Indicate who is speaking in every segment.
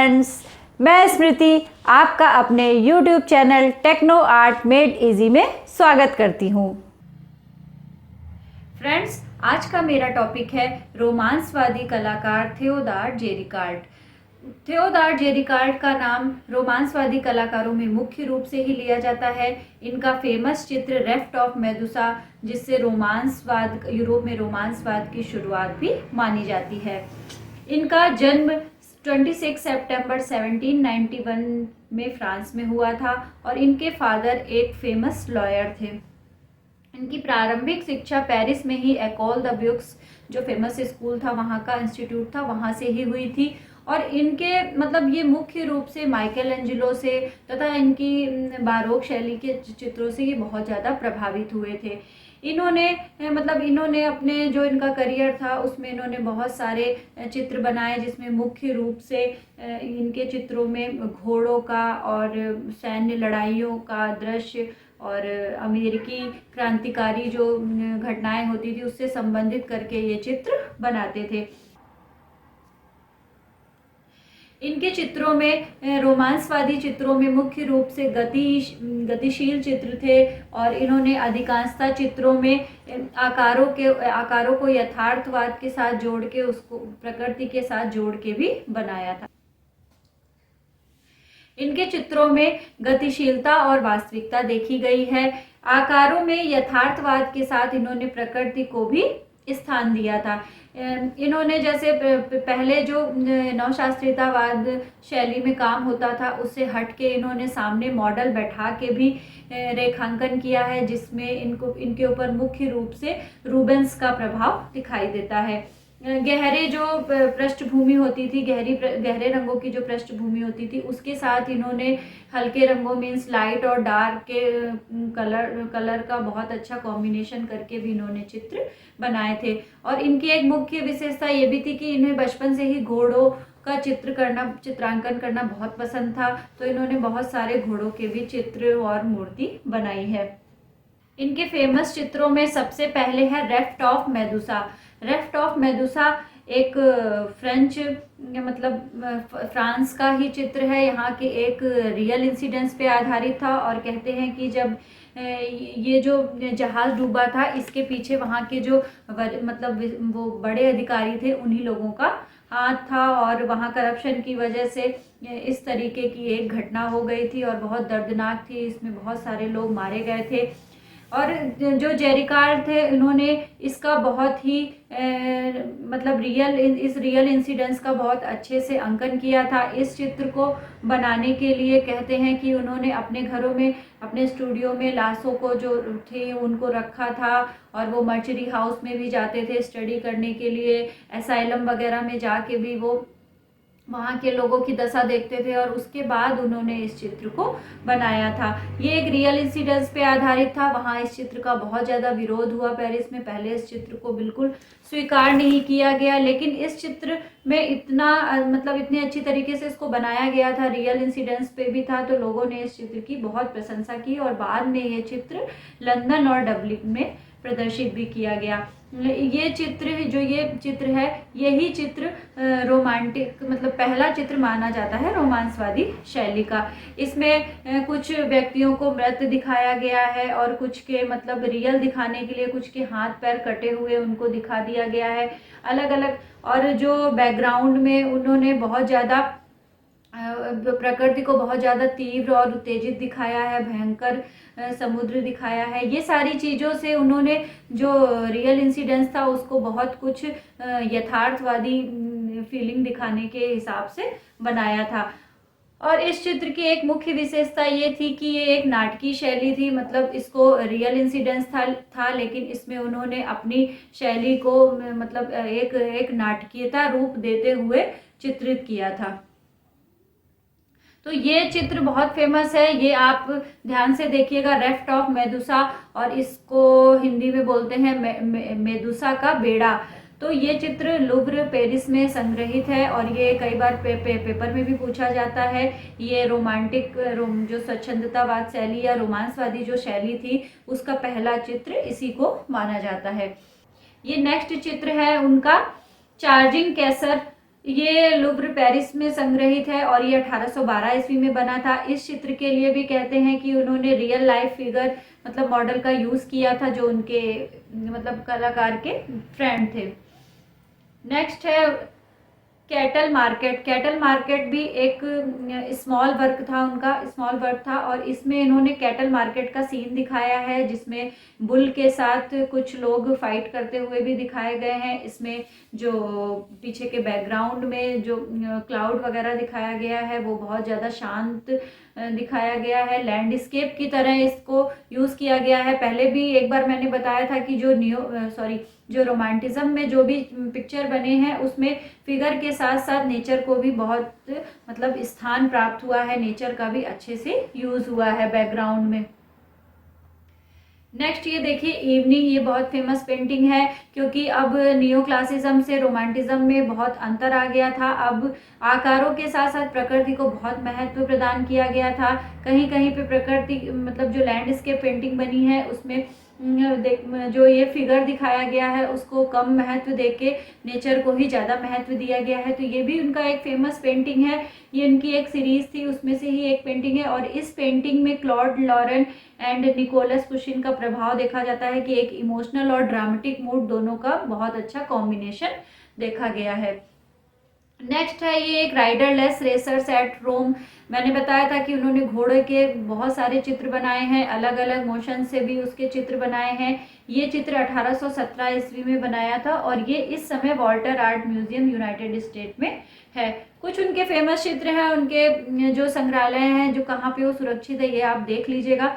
Speaker 1: Friends, मैं स्मृति आपका अपने YouTube channel techno art made easy में स्वागत करती हूँ। फ्रेंड्स, आज का मेरा टॉपिक है रोमांसवादी कलाकार थियोडोर जेरिकार्ड। थियोडोर जेरिकार्ड का नाम रोमांसवादी कलाकारों में मुख्य रूप से ही लिया जाता है। इनका फेमस चित्र रेफ्ट ऑफ मेदुसा, जिससे रोमांसवाद यूरोप में रोमांसवाद की शुरुआत भी मानी जाती है। इनका जन्म 26 सितंबर 1791 में फ्रांस में हुआ था और इनके फादर एक फेमस लॉयर थे। इनकी प्रारंभिक शिक्षा पेरिस में ही एकोल द ब्यूक्स, जो फेमस स्कूल था, वहाँ का इंस्टीट्यूट था, वहाँ से ही हुई थी। और इनके ये मुख्य रूप से माइकल एंजेलो से तथा इनकी बारोक शैली के चित्रों से ये बहुत ज़्यादा प्रभावित हुए थे। इन्होंने अपने जो इनका करियर था उसमें इन्होंने बहुत सारे चित्र बनाए, जिसमें मुख्य रूप से इनके चित्रों में घोड़ों का और सैन्य लड़ाइयों का दृश्य और अमेरिकी क्रांतिकारी जो घटनाएं होती थी उससे संबंधित करके ये चित्र बनाते थे। इनके चित्रों में रोमांसवादी चित्रों में मुख्य रूप से गतिशील चित्र थे और इन्होंने अधिकांशतः चित्रों में आकारों को यथार्थवाद के साथ जोड़ के, उसको प्रकृति के साथ जोड़ के भी बनाया था। इनके चित्रों में गतिशीलता और वास्तविकता देखी गई है। आकारों में यथार्थवाद के साथ इन्होंने प्रकृति को भी स्थान दिया था। इन्होंने जैसे पहले जो नवशास्त्रीयतावाद शैली में काम होता था उससे हट के इन्होंने सामने मॉडल बैठा के भी रेखांकन किया है, जिसमें इनके ऊपर मुख्य रूप से रूबेंस का प्रभाव दिखाई देता है। गहरे जो पृष्ठभूमि होती थी, गहरे रंगों की जो पृष्ठभूमि होती थी, उसके साथ इन्होंने हल्के रंगों मीन्स लाइट और डार्क के कलर का बहुत अच्छा कॉम्बिनेशन करके भी इन्होंने चित्र बनाए थे। और इनकी एक मुख्य विशेषता ये भी थी कि इन्हें बचपन से ही घोड़ों का चित्रांकन करना बहुत पसंद था, तो इन्होंने बहुत सारे घोड़ों के भी चित्र और मूर्ति बनाई है। इनके फेमस चित्रों में सबसे पहले है रेफ्ट ऑफ मेदुसा। रेफ्ट ऑफ मेदुसा एक फ्रांस का ही चित्र है, यहाँ के एक रियल इंसिडेंस पे आधारित था। और कहते हैं कि जब ये जो जहाज डूबा था, इसके पीछे वहाँ के जो वो बड़े अधिकारी थे, उन्हीं लोगों का हाथ था और वहाँ करप्शन की वजह से इस तरीके की एक घटना हो गई थी और बहुत दर्दनाक थी। इसमें बहुत सारे लोग मारे गए थे और जो जेरिकार्ड थे इन्होंने इसका बहुत ही रियल इंसिडेंस का बहुत अच्छे से अंकन किया था। इस चित्र को बनाने के लिए कहते हैं कि उन्होंने अपने घरों में, अपने स्टूडियो में लाशों को जो थे उनको रखा था और वो मर्चरी हाउस में भी जाते थे स्टडी करने के लिए। एसाइलम वगैरह में जाके भी वो वहाँ के लोगों की दशा देखते थे और उसके बाद उन्होंने इस चित्र को बनाया था। ये एक रियल इंसिडेंस पे आधारित था। वहाँ इस चित्र का बहुत ज़्यादा विरोध हुआ पेरिस में। पहले इस चित्र को बिल्कुल स्वीकार नहीं किया गया, लेकिन इस चित्र में इतने अच्छी तरीके से इसको बनाया गया था, रियल इंसिडेंस पे भी था, तो लोगों ने इस चित्र की बहुत प्रशंसा की और बाद में ये चित्र लंदन और डबलिन में प्रदर्शित भी किया गया। ये चित्र है, यही चित्र रोमांटिक पहला चित्र माना जाता है रोमांसवादी शैली का। इसमें कुछ व्यक्तियों को मृत दिखाया गया है और कुछ के रियल दिखाने के लिए कुछ के हाथ पैर कटे हुए उनको दिखा दिया गया है अलग अलग। और जो बैकग्राउंड में उन्होंने बहुत ज़्यादा प्रकृति को बहुत ज़्यादा तीव्र और उत्तेजित दिखाया है, भयंकर समुद्र दिखाया है। ये सारी चीज़ों से उन्होंने जो रियल इंसिडेंस था उसको बहुत कुछ यथार्थवादी फीलिंग दिखाने के हिसाब से बनाया था। और इस चित्र की एक मुख्य विशेषता ये थी कि ये एक नाटकीय शैली थी, इसको रियल इंसिडेंस था लेकिन इसमें उन्होंने अपनी शैली को एक नाटकीयता रूप देते हुए चित्रित किया था। तो ये चित्र बहुत फेमस है, ये आप ध्यान से देखिएगा, रेफ्ट ऑफ मेदुसा, और इसको हिंदी में बोलते हैं मेदुसा का बेड़ा। तो ये चित्र लुव्र पेरिस में संग्रहित है और ये कई बार पेपर में भी पूछा जाता है। ये जो स्वच्छंदतावाद शैली या रोमांसवादी जो शैली थी उसका पहला चित्र इसी को माना जाता है। ये नेक्स्ट चित्र है उनका चार्जिंग कैसर ये लुव्र पेरिस में संग्रहित है और ये 1812 ईस्वी में बना था। इस चित्र के लिए भी कहते हैं कि उन्होंने रियल लाइफ फिगर मतलब मॉडल का यूज किया था, जो उनके मतलब कलाकार के फ्रेंड थे। नेक्स्ट है कैटल मार्केट। कैटल मार्केट भी एक स्मॉल वर्क था, उनका स्मॉल वर्क था और इसमें इन्होंने कैटल मार्केट का सीन दिखाया है, जिसमें बुल के साथ कुछ लोग फाइट करते हुए भी दिखाए गए हैं। इसमें जो पीछे के बैकग्राउंड में जो क्लाउड वगैरह दिखाया गया है वो बहुत ज़्यादा शांत दिखाया गया है, लैंडस्केप की तरह इसको यूज़ किया गया है। पहले भी एक बार मैंने बताया था कि जो रोमांटिज्म में जो भी पिक्चर बने हैं उसमें फिगर के साथ साथ नेचर को भी बहुत मतलब स्थान प्राप्त हुआ है, नेचर का भी अच्छे से यूज़ हुआ है बैकग्राउंड में। नेक्स्ट ये देखिए इवनिंग, ये बहुत फेमस पेंटिंग है क्योंकि अब नियो क्लासिज्म से रोमांटिज्म में बहुत अंतर आ गया था। अब आकारों के साथ साथ प्रकृति को बहुत महत्व प्रदान किया गया था। कहीं कहीं पे प्रकृति मतलब जो लैंडस्केप पेंटिंग बनी है उसमें जो ये फिगर दिखाया गया है उसको कम महत्व देके नेचर को ही ज़्यादा महत्व दिया गया है। तो ये भी उनका एक फेमस पेंटिंग है, ये उनकी एक सीरीज थी उसमें से ही एक पेंटिंग है। और इस पेंटिंग में क्लॉड लॉरेन एंड निकोलस पुशिन का प्रभाव देखा जाता है कि एक इमोशनल और ड्रामेटिक मूड दोनों का बहुत अच्छा कॉम्बिनेशन देखा गया है। नेक्स्ट है ये एक राइडरलेस रेसर्स एट रोम। मैंने बताया था कि उन्होंने घोड़े के बहुत सारे चित्र बनाए हैं, अलग अलग मोशन से भी उसके चित्र बनाए हैं। ये चित्र 1817 ईस्वी में बनाया था और ये इस समय Walter art museum United state में है। कुछ उनके फेमस चित्र हैं, उनके जो संग्रहालय हैं जो कहाँ पे वो सुरक्षित है ये आप देख लीजिएगा,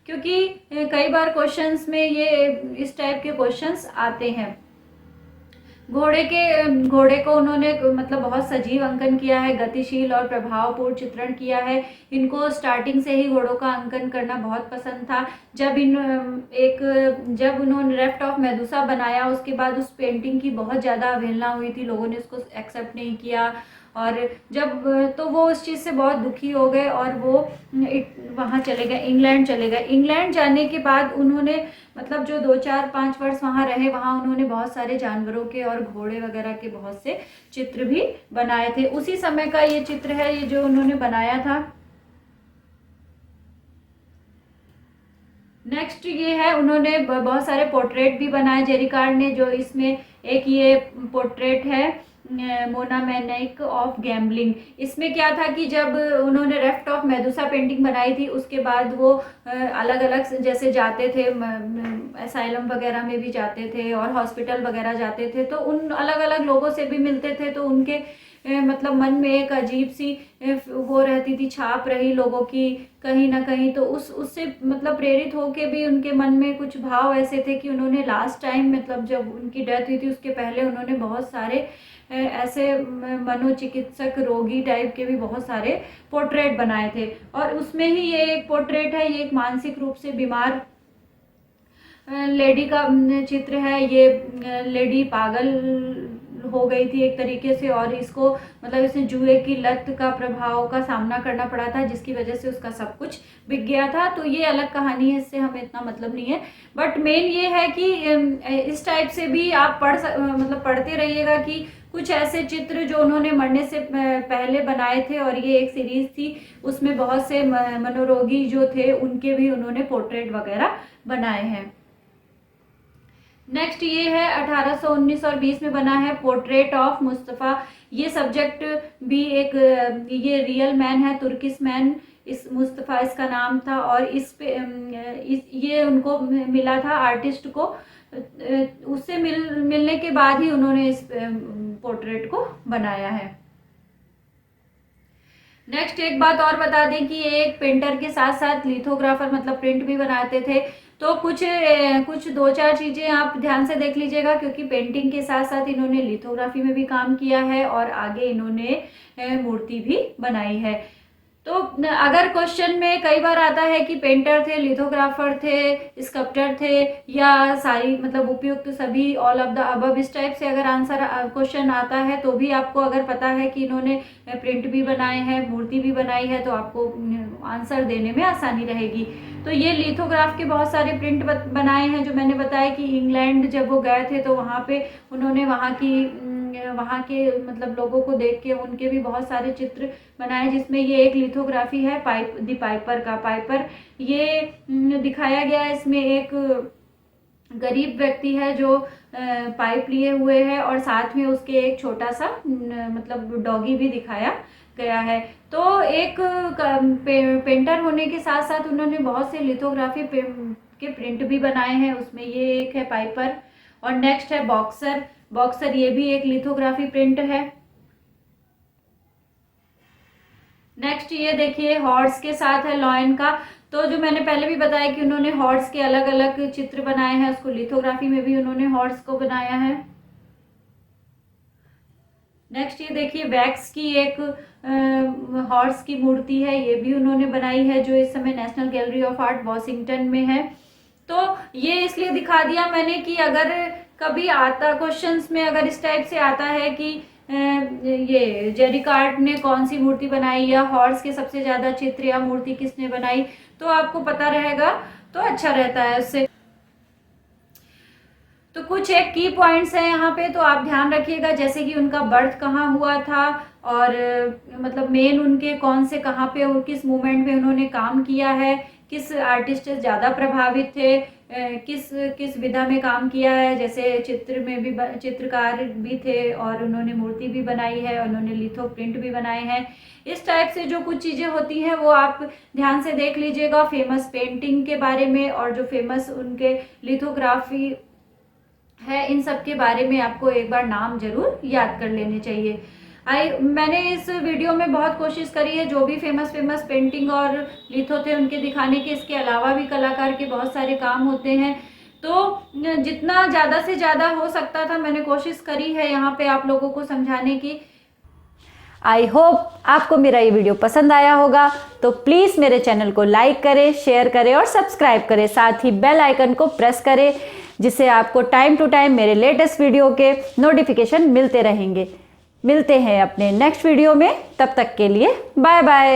Speaker 1: क्योंकि कई बार क्वेश्चंस में ये इस टाइप के क्वेश्चंस आते हैं। घोड़े को उन्होंने मतलब बहुत सजीव अंकन किया है, गतिशील और प्रभावपूर्ण चित्रण किया है। इनको स्टार्टिंग से ही घोड़ों का अंकन करना बहुत पसंद था। जब उन्होंने रेफ्ट ऑफ मेदुसा बनाया उसके बाद उस पेंटिंग की बहुत ज़्यादा अवहेलना हुई थी, लोगों ने उसको एक्सेप्ट नहीं किया और तो वो उस चीज़ से बहुत दुखी हो गए और वो वहाँ चले गए, इंग्लैंड चले गए। इंग्लैंड जाने के बाद उन्होंने मतलब जो 2-4-5 वर्ष वहाँ रहे, वहाँ उन्होंने बहुत सारे जानवरों के और घोड़े वगैरह के बहुत से चित्र भी बनाए थे। उसी समय का ये चित्र है, ये जो उन्होंने बनाया था। नेक्स्ट ये है, उन्होंने बहुत सारे पोर्ट्रेट भी बनाए जेरिकार्ड ने। जो इसमें एक ये पोर्ट्रेट है मोना मैनिक ऑफ गैम्बलिंग। इसमें क्या था कि जब उन्होंने रेफ्ट ऑफ मेदुसा पेंटिंग बनाई थी उसके बाद वो अलग अलग जैसे जाते थे, असाइलम वगैरह में भी जाते थे और हॉस्पिटल वगैरह जाते थे, तो उन अलग अलग लोगों से भी मिलते थे। तो उनके मतलब मन में एक अजीब सी वो रहती थी, छाप रही लोगों की कहीं ना कहीं। तो उससे मतलब प्रेरित होके भी उनके मन में कुछ भाव ऐसे थे कि उन्होंने लास्ट टाइम मतलब जब उनकी डेथ हुई थी उसके पहले उन्होंने बहुत सारे ऐसे मनोचिकित्सक रोगी टाइप के भी बहुत सारे पोर्ट्रेट बनाए थे। और उसमें ही ये एक पोर्ट्रेट है, ये एक मानसिक रूप से बीमार लेडी का चित्र है। ये लेडी पागल हो गई थी एक तरीके से और इसको मतलब इसने जुए की लत का प्रभाव का सामना करना पड़ा था, जिसकी वजह से उसका सब कुछ बिक गया था। तो ये अलग कहानी है, इससे हमें इतना मतलब नहीं है। बट मेन ये है कि इस टाइप से भी आप मतलब पढ़ते रहिएगा कि कुछ ऐसे चित्र जो उन्होंने मरने से पहले बनाए थे, और ये एक सीरीज थी उसमें बहुत से मनोरोगी जो थे उनके भी उन्होंने पोर्ट्रेट वगैरह बनाए हैं। नेक्स्ट ये है 1819 और 20 में बना है पोर्ट्रेट ऑफ मुस्तफ़ा। ये सब्जेक्ट भी एक ये रियल मैन है, तुर्किश मैन, इस मुस्तफ़ा इसका नाम था। और ये उनको मिला था आर्टिस्ट को, उससे मिलने के बाद ही उन्होंने इस पोर्ट्रेट को बनाया है। नेक्स्ट एक बात और बता दें कि ये एक पेंटर के साथ साथ लिथोग्राफर मतलब प्रिंट भी बनाते थे। तो कुछ 2-4 चीज़ें आप ध्यान से देख लीजिएगा, क्योंकि पेंटिंग के साथ साथ इन्होंने लिथोग्राफी में भी काम किया है और आगे इन्होंने मूर्ति भी बनाई है। तो अगर क्वेश्चन में कई बार आता है कि पेंटर थे, लिथोग्राफर थे, स्कल्पटर थे, या सारी मतलब उपयुक्त सभी ऑल ऑफ द अबव, इस टाइप से अगर आंसर क्वेश्चन आता है तो भी आपको अगर पता है कि इन्होंने प्रिंट भी बनाए हैं, मूर्ति भी बनाई है, तो आपको आंसर देने में आसानी रहेगी। तो ये लिथोग्राफ के बहुत सारे प्रिंट बनाए हैं, जो मैंने बताया कि इंग्लैंड जब वो गए थे तो वहाँ पे उन्होंने वहाँ की वहाँ के मतलब लोगों को देख के उनके भी बहुत सारे चित्र बनाए, जिसमें ये एक लिथोग्राफी है दी पाइपर का। पाइपर ये दिखाया गया है, इसमें एक गरीब व्यक्ति है जो पाइप लिए हुए है और साथ में उसके एक छोटा सा मतलब डॉगी भी दिखाया गया है। तो एक पेंटर होने के साथ साथ उन्होंने बहुत से लिथोग्राफी के प्रिंट भी बनाए हैं, उसमें ये एक है पाइपर। और नेक्स्ट है बॉक्सर। बॉक्सर ये भी एक लिथोग्राफी प्रिंट है। नेक्स्ट ये देखिए हॉर्स के साथ है लॉयन का। तो जो मैंने पहले भी बताया कि उन्होंने हॉर्स के अलग अलग चित्र बनाए हैं, उसको लिथोग्राफी में भी उन्होंने हॉर्स को बनाया है। नेक्स्ट ये देखिए वैक्स की एक हॉर्स की मूर्ति है, ये भी उन्होंने बनाई है, जो इस समय national gallery of art Washington में है। तो ये इसलिए दिखा दिया मैंने कि अगर कभी आता क्वेश्चंस में अगर इस टाइप से आता है कि ये जेरिकार्ट ने कौन सी मूर्ति बनाई या हॉर्स के सबसे ज़्यादा चित्र या मूर्ति किसने बनाई, तो आपको पता रहेगा तो अच्छा रहता है उससे। तो कुछ एक की पॉइंट्स हैं यहाँ पे, तो आप ध्यान रखिएगा, जैसे कि उनका बर्थ कहाँ हुआ था और मतलब मेन उनके कौन से कहाँ पे और किस मूवमेंट में उन्होंने काम किया है, किस आर्टिस्ट से ज़्यादा प्रभावित थे, किस विधा में काम किया है। जैसे चित्र में भी चित्रकार भी थे और उन्होंने मूर्ति भी बनाई है, उन्होंने लिथो प्रिंट भी बनाए हैं। इस टाइप से जो कुछ चीज़ें होती हैं वो आप ध्यान से देख लीजिएगा फेमस पेंटिंग के बारे में, और जो फेमस उनके लिथोग्राफी है इन सब के बारे में आपको एक बार नाम जरूर याद कर लेने चाहिए। मैंने इस वीडियो में बहुत कोशिश करी है जो भी फेमस पेंटिंग और लिथो थे उनके दिखाने के। इसके अलावा भी कलाकार के बहुत सारे काम होते हैं, तो जितना ज़्यादा से ज़्यादा हो सकता था मैंने कोशिश करी है यहाँ पे आप लोगों को समझाने की।
Speaker 2: आई होप आपको मेरा ये वीडियो पसंद आया होगा, तो प्लीज़ मेरे चैनल को लाइक करें, शेयर करें और सब्सक्राइब करें। साथ ही बेल आइकन को प्रेस करें, जिससे आपको टाइम टू टाइम मेरे लेटेस्ट वीडियो के नोटिफिकेशन मिलते रहेंगे। मिलते हैं अपने नेक्स्ट वीडियो में, तब तक के लिए बाय बाय।